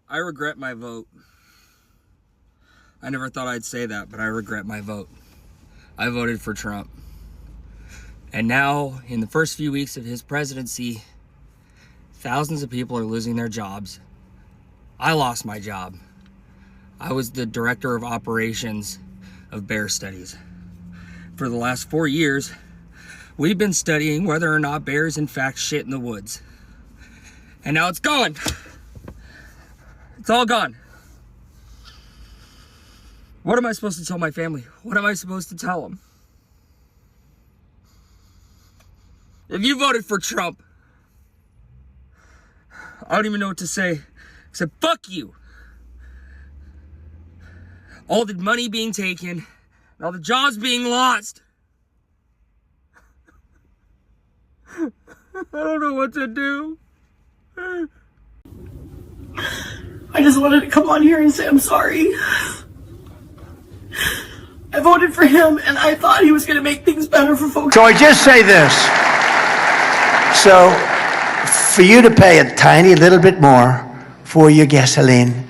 I regret my vote. I never thought I'd say that, but I regret my vote. I voted for Trump. And now, in the first few weeks of his presidency, thousands of people are losing their jobs. I lost my job. I was the director of operations of bear studies. For the last 4 years, we've been studying whether or not bears in fact shit in the woods. And now it's gone. It's all gone. What am I supposed to tell my family? What am I supposed to tell them? If you voted for Trump, I don't even know what to say except fuck you. All the money being taken, and all the jobs being lost. I don't know what to do. I just wanted to come on here and say I'm sorry. I voted for him and I thought he was going to make things better for folks. So I just say this. So for you to pay a tiny little bit more for your gasoline,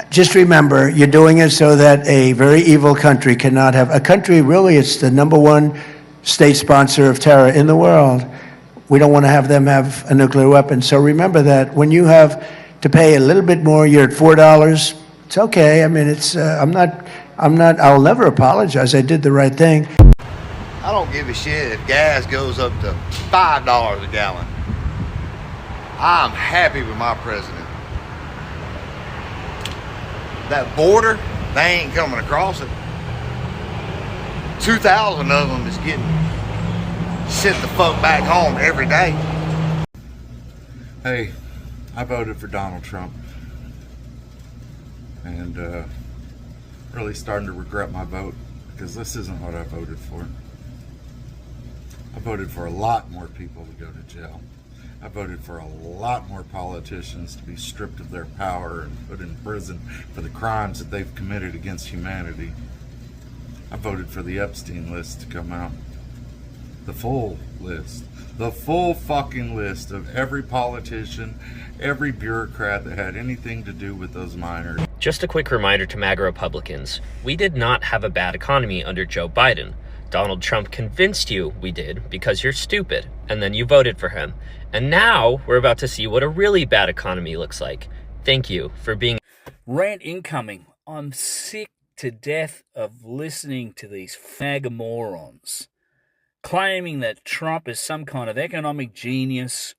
just remember you're doing it so that a very evil country cannot have, a country really, it's the #1 state sponsor of terror in the world. We don't want to have them have a nuclear weapon. So remember that when you have to pay a little bit more, you're at $4. It's okay. I mean, it's, I'll never apologize. I did the right thing. I don't give a shit if gas goes up to $5 a gallon. I'm happy with my president. That border, they ain't coming across it. 2,000 of them is getting sent the fuck back home every day. Hey, I voted for Donald Trump. And really starting to regret my vote because this isn't what I voted for. I voted for a lot more people to go to jail. I voted for a lot more politicians to be stripped of their power and put in prison for the crimes that they've committed against humanity. I voted for the Epstein list to come out. The full list. The full fucking list of every politician, every bureaucrat that had anything to do with those minors. Just a quick reminder to MAGA Republicans, we did not have a bad economy under Joe Biden. Donald Trump convinced you we did because you're stupid, and then you voted for him. And now we're about to see what a really bad economy looks like. Thank you for being... Rant incoming. I'm sick to death of listening to these MAGA morons claiming that Trump is some kind of economic genius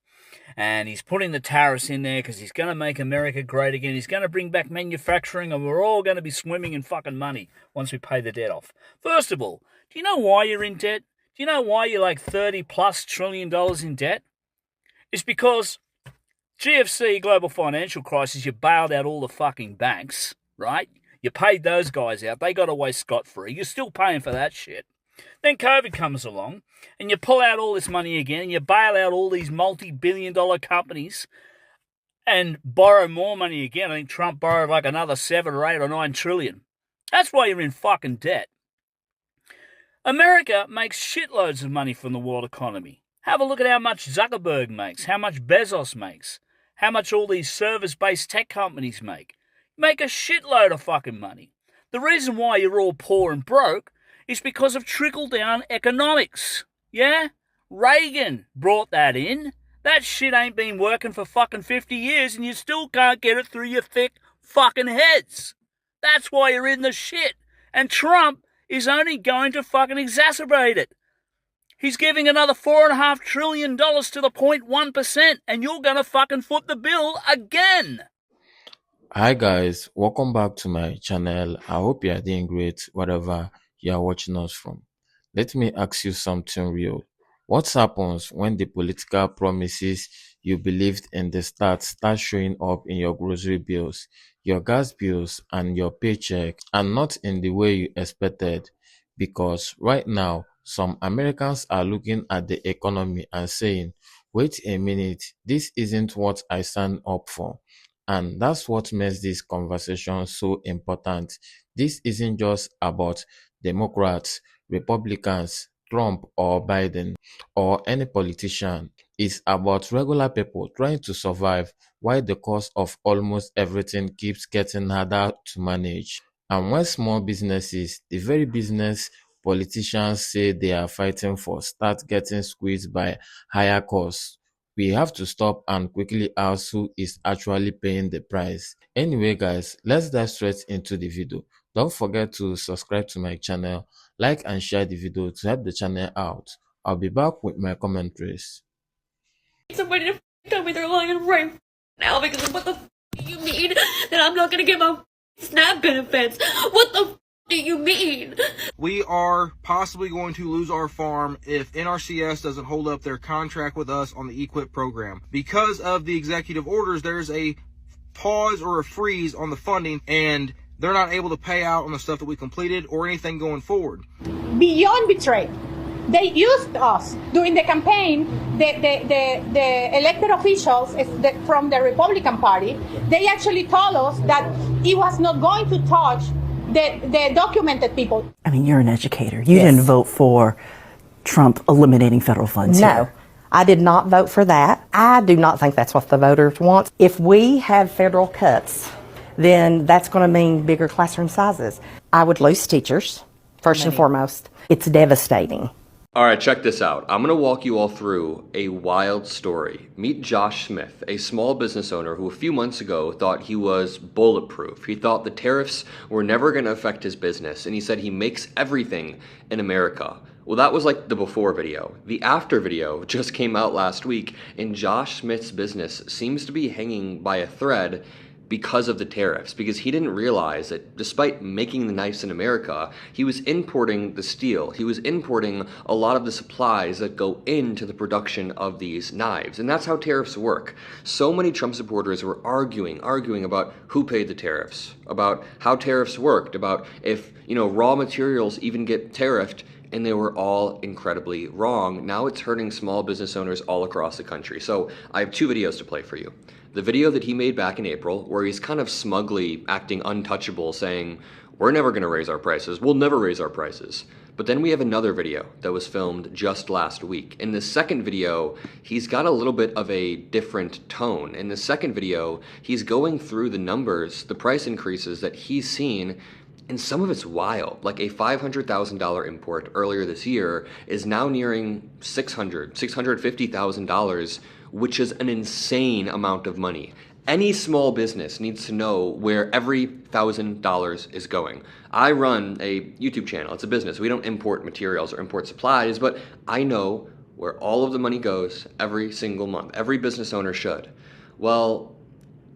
and he's putting the tariffs in there because he's going to make America great again. He's going to bring back manufacturing and we're all going to be swimming in fucking money once we pay the debt off. First of all, do you know why you're in debt? Do you know why you're like $30+ trillion in debt? It's because GFC, global financial crisis, you bailed out all the fucking banks, right? You paid those guys out. They got away scot-free. You're still paying for that shit. Then COVID comes along, and you pull out all this money again, and you bail out all these multi-billion-dollar companies and borrow more money again. I think Trump borrowed like another 7 or 8 or 9 trillion. That's why you're in fucking debt. America makes shitloads of money from the world economy. Have a look at how much Zuckerberg makes, how much Bezos makes, how much all these service-based tech companies make. Make a shitload of fucking money. The reason why you're all poor and broke is because of trickle-down economics. Yeah? Reagan brought that in. That shit ain't been working for fucking 50 years and you still can't get it through your thick fucking heads. That's why you're in the shit. And Trump is only going to fucking exacerbate it. He's giving another $4.5 trillion to the 0.1%, and you're going to fucking foot the bill again. Hi guys, welcome back to my channel. I hope you are doing great wherever you are watching us from. Let me ask you something real. What happens when the political promises you believed in the start showing up in your grocery bills, your gas bills, and your paycheck, and not in the way you expected? Because right now, some Americans are looking at the economy and saying, wait a minute, this isn't what I signed up for. And that's what makes this conversation so important. This isn't just about Democrats, Republicans, Trump or Biden, or any politician. It's about regular people trying to survive while the cost of almost everything keeps getting harder to manage. And when small businesses, the very business politicians say they are fighting for, start getting squeezed by higher costs, we have to stop and quickly ask who is actually paying the price. Anyway, guys, let's dive straight into the video. Don't forget to subscribe to my channel, like and share the video to help the channel out. I'll be back with my commentaries. Somebody to tell me they're lying right now because what the do you mean that I'm not gonna get my SNAP benefits? What the do you mean? We are possibly going to lose our farm if NRCS doesn't hold up their contract with us on the EQIP program. Because of the executive orders, there's a pause or a freeze on the funding, and they're not able to pay out on the stuff that we completed or anything going forward. Beyond betrayed. They used us during the campaign. The elected officials from the Republican Party, they actually told us that it was not going to touch the documented people. I mean, you're an educator. You didn't vote for Trump eliminating federal funds No, here. I did not vote for that. I do not think that's what the voters want. If we have federal cuts, then that's going to mean bigger classroom sizes. I would lose teachers, first and foremost. It's devastating. All right, check this out. I'm going to walk you all through a wild story. Meet Josh Smith, a small business owner who a few months ago thought he was bulletproof. He thought the tariffs were never going to affect his business, and he said he makes everything in America. Well, that was like the before video. The after video just came out last week, and Josh Smith's business seems to be hanging by a thread because of the tariffs, because he didn't realize that despite making the knives in America, he was importing the steel. He was importing a lot of the supplies that go into the production of these knives. And that's how tariffs work. So many Trump supporters were arguing about who paid the tariffs, about how tariffs worked, about if, raw materials even get tariffed, and they were all incredibly wrong. Now it's hurting small business owners all across the country. So I have two videos to play for you. The video that he made back in April, where he's kind of smugly acting untouchable, saying, we're never gonna raise our prices, we'll never raise our prices. But then we have another video that was filmed just last week. In the second video, he's got a little bit of a different tone. In the second video, he's going through the numbers, the price increases that he's seen, and some of it's wild. Like a $500,000 import earlier this year is now nearing $650,000, which is an insane amount of money. Any small business needs to know where every $1,000 is going. I run a YouTube channel. It's a business. We don't import materials or import supplies, but I know where all of the money goes every single month. Every business owner should. Well,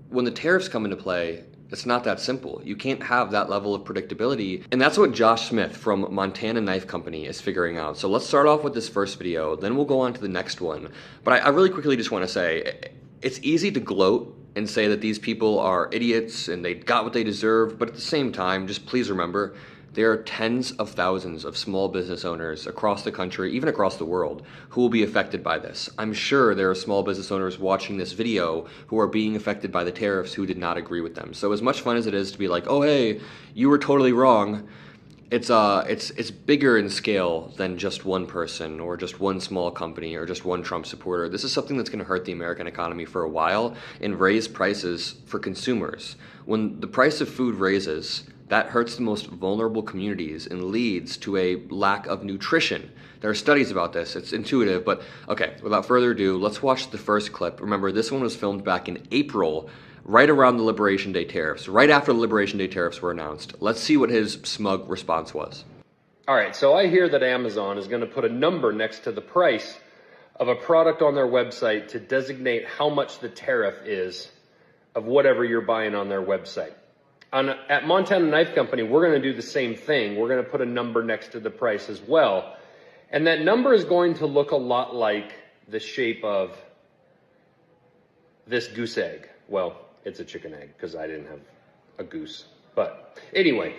when the tariffs come into play, it's not that simple. You can't have that level of predictability. And that's what Josh Smith from Montana Knife Company is figuring out. So let's start off with this first video, then we'll go on to the next one. But I really quickly just want to say, it's easy to gloat and say that these people are idiots and they got what they deserve. But at the same time, just please remember, there are tens of thousands of small business owners across the country, even across the world, who will be affected by this. I'm sure there are small business owners watching this video who are being affected by the tariffs who did not agree with them. So as much fun as it is to be like, oh hey, you were totally wrong, it's bigger in scale than just one person or just one small company or just one Trump supporter. This is something that's going to hurt the American economy for a while and raise prices for consumers. When the price of food raises, that hurts the most vulnerable communities and leads to a lack of nutrition. There are studies about this. It's intuitive, but okay, without further ado, let's watch the first clip. Remember, this one was filmed back in April, right around the Liberation Day tariffs, right after the Liberation Day tariffs were announced. Let's see what his smug response was. All right, so I hear that Amazon is going to put a number next to the price of a product on their website to designate how much the tariff is of whatever you're buying on their website. At Montana Knife Company, we're going to do the same thing. We're going to put a number next to the price as well. And that number is going to look a lot like the shape of this goose egg. Well, it's a chicken egg because I didn't have a goose. But anyway,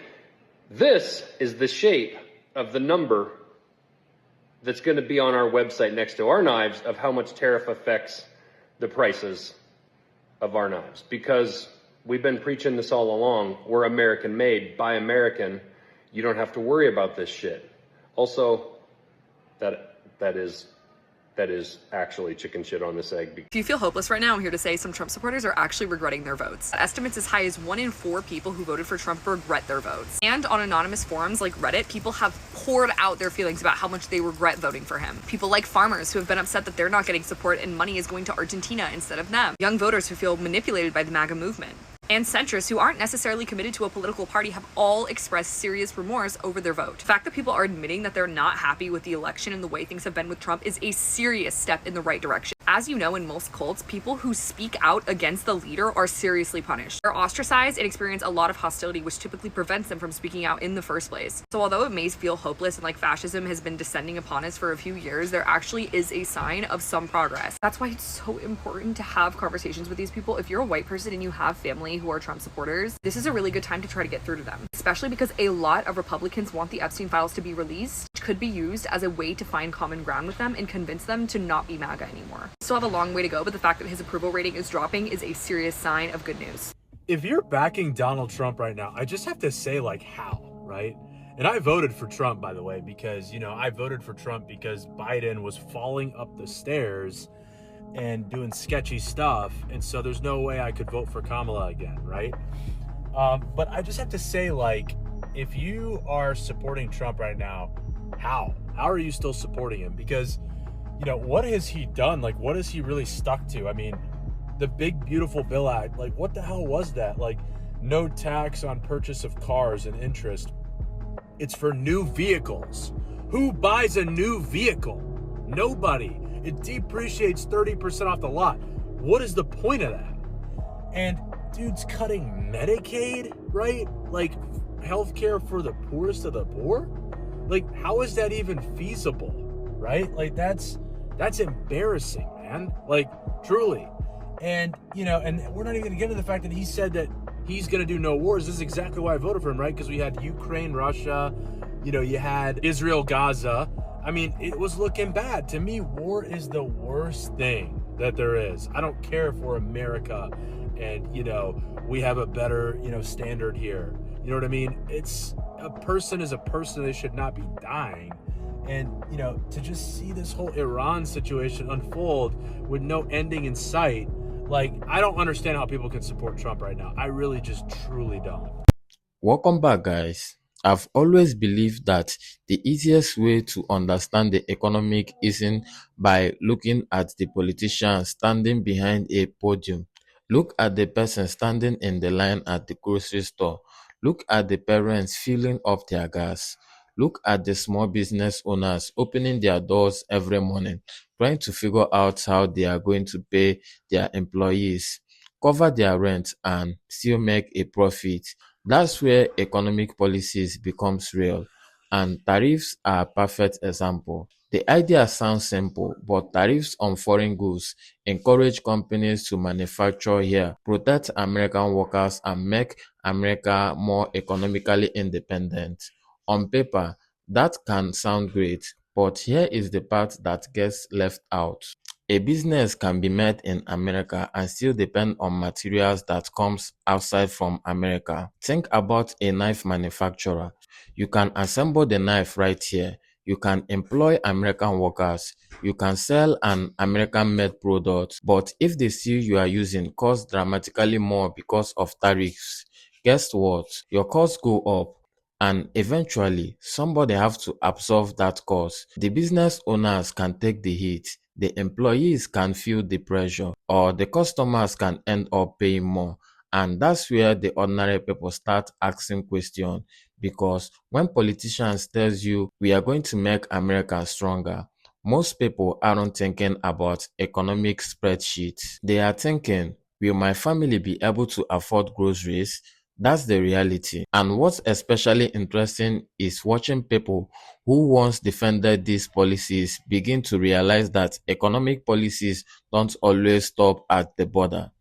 this is the shape of the number that's going to be on our website next to our knives of how much tariff affects the prices of our knives. Because we've been preaching this all along. We're American made, buy American. You don't have to worry about this shit. Also, that is that is actually chicken shit on this egg. If you feel hopeless right now, I'm here to say some Trump supporters are actually regretting their votes. Estimates as high as 1 in 4 people who voted for Trump regret their votes. And on anonymous forums like Reddit, people have poured out their feelings about how much they regret voting for him. People like farmers who have been upset that they're not getting support and money is going to Argentina instead of them. Young voters who feel manipulated by the MAGA movement. And centrists who aren't necessarily committed to a political party have all expressed serious remorse over their vote. The fact that people are admitting that they're not happy with the election and the way things have been with Trump is a serious step in the right direction. As you know, in most cults, people who speak out against the leader are seriously punished. They're ostracized and experience a lot of hostility, which typically prevents them from speaking out in the first place. So although it may feel hopeless and like fascism has been descending upon us for a few years, there actually is a sign of some progress. That's why it's so important to have conversations with these people. If you're a white person and you have family who are Trump supporters, this is a really good time to try to get through to them, especially because a lot of Republicans want the Epstein files to be released, which could be used as a way to find common ground with them and convince them to not be MAGA anymore. Still have a long way to go, but the fact that his approval rating is dropping is a serious sign of good news. If you're backing Donald Trump right now, I just have to say, like, how, right? And I voted for Trump, by the way, because, you know, I voted for Trump because Biden was falling up the stairs and doing sketchy stuff, and so there's no way I could vote for Kamala again, right? But I just have to say, like, if you are supporting Trump right now, how are you still supporting him? Because, you know, what has he done? Like, what has he really stuck to? I mean, the big beautiful bill act, like, what the hell was that? Like, no tax on purchase of cars and interest. It's for new vehicles. Who buys a new vehicle? Nobody. It depreciates 30% off the lot. What is the point of that? And dude's cutting Medicaid, right? Like, healthcare for the poorest of the poor? Like, how is that even feasible, right? Like, that's embarrassing, man. Like, truly. And, you know, and we're not even gonna get into the fact that he said that he's gonna do no wars. This is exactly why I voted for him, right? Because we had Ukraine, Russia, you know, you had Israel, Gaza. I mean, it was looking bad. To me, war is the worst thing that there is. I don't care if we're America and, you know, we have a better, you know, standard here. You know what I mean? It's a person is a person. They should not be dying. And, you know, to just see this whole Iran situation unfold with no ending in sight, like, I don't understand how people can support Trump right now. I really just truly don't. Welcome back, guys. I've always believed that the easiest way to understand the economic isn't by looking at the politician standing behind a podium. Look at the person standing in the line at the grocery store. Look at the parents filling up their gas. Look at the small business owners opening their doors every morning, trying to figure out how they are going to pay their employees, cover their rent, and still make a profit. That's where economic policies becomes real, and tariffs are a perfect example. The idea sounds simple, but tariffs on foreign goods encourage companies to manufacture here, protect American workers, and make America more economically independent. On paper, that can sound great, but here is the part that gets left out. A business can be made in America and still depend on materials that comes outside from America. Think about a knife manufacturer. You can assemble the knife right here. You can employ American workers. You can sell an American-made product. But if the steel you are using costs dramatically more because of tariffs, guess what? Your costs go up. And eventually, somebody have to absorb that cost. The business owners can take the hit, the employees can feel the pressure, or the customers can end up paying more. And that's where the ordinary people start asking questions, because when politicians tell you we are going to make America stronger, most people aren't thinking about economic spreadsheets. They are thinking, will my family be able to afford groceries? That's the reality. And what's especially interesting is watching people who once defended these policies begin to realize that economic policies don't always stop at the border.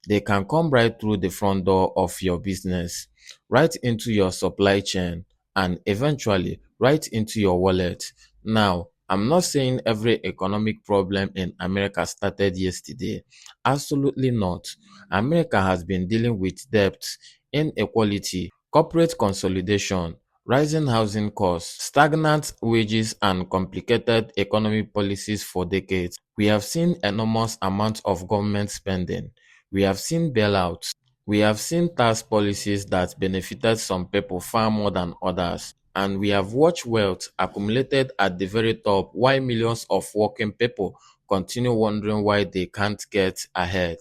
They can come right through the front door of your business, right into your supply chain, and eventually right into your wallet. Now, I'm not saying every economic problem in America started yesterday. Absolutely not. America has been dealing with debt, inequality, corporate consolidation, rising housing costs, stagnant wages, and complicated economic policies for decades. We have seen enormous amounts of government spending. We have seen bailouts. We have seen tax policies that benefited some people far more than others. And we have watched wealth accumulated at the very top while millions of working people continue wondering why they can't get ahead.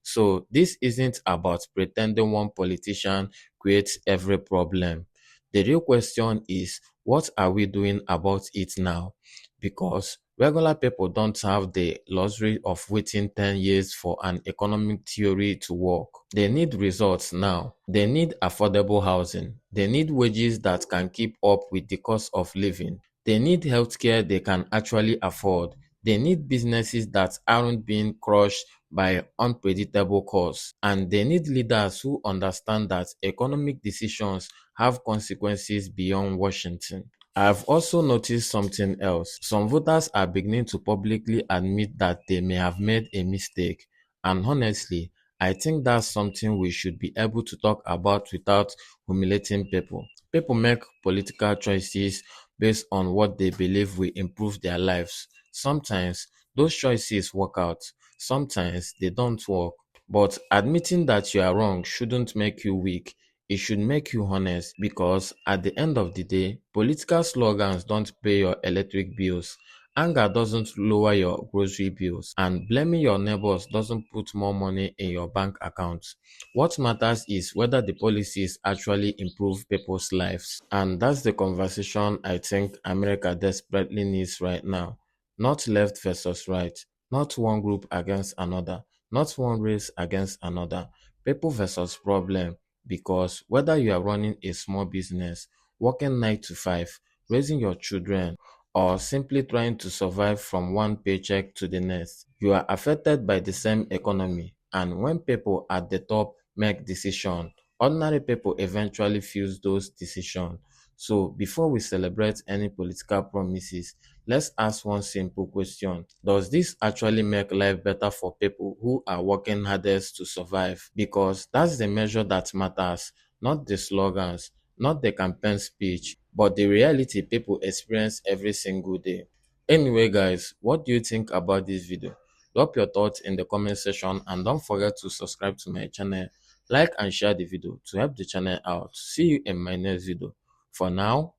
So this isn't about pretending one politician creates every problem. The real question is, what are we doing about it now? Because regular people don't have the luxury of waiting 10 years for an economic theory to work. They need results now. They need affordable housing. They need wages that can keep up with the cost of living. They need healthcare they can actually afford. They need businesses that aren't being crushed by unpredictable costs. And they need leaders who understand that economic decisions have consequences beyond Washington. I've also noticed something else. Some voters are beginning to publicly admit that they may have made a mistake. And honestly, I think that's something we should be able to talk about without humiliating people. People make political choices based on what they believe will improve their lives. Sometimes those choices work out, sometimes they don't work. But admitting that you are wrong shouldn't make you weak. It should make you honest, because at the end of the day, political slogans don't pay your electric bills. Anger doesn't lower your grocery bills, and blaming your neighbors doesn't put more money in your bank accounts. What matters is whether the policies actually improve people's lives. And that's the conversation I think America desperately needs right now. Not left versus right, not one group against another, not one race against another. People versus problem. Because whether you are running a small business, working 9 to 5, raising your children, or simply trying to survive from one paycheck to the next, you are affected by the same economy. And when people at the top make decisions, ordinary people eventually feel those decisions. So before we celebrate any political promises, let's ask one simple question. Does this actually make life better for people who are working hardest to survive? Because that's the measure that matters, not the slogans, not the campaign speech, but the reality people experience every single day. Anyway, guys, what do you think about this video? Drop your thoughts in the comment section and don't forget to subscribe to my channel, like and share the video to help the channel out. See you in my next video. For now,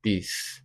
peace.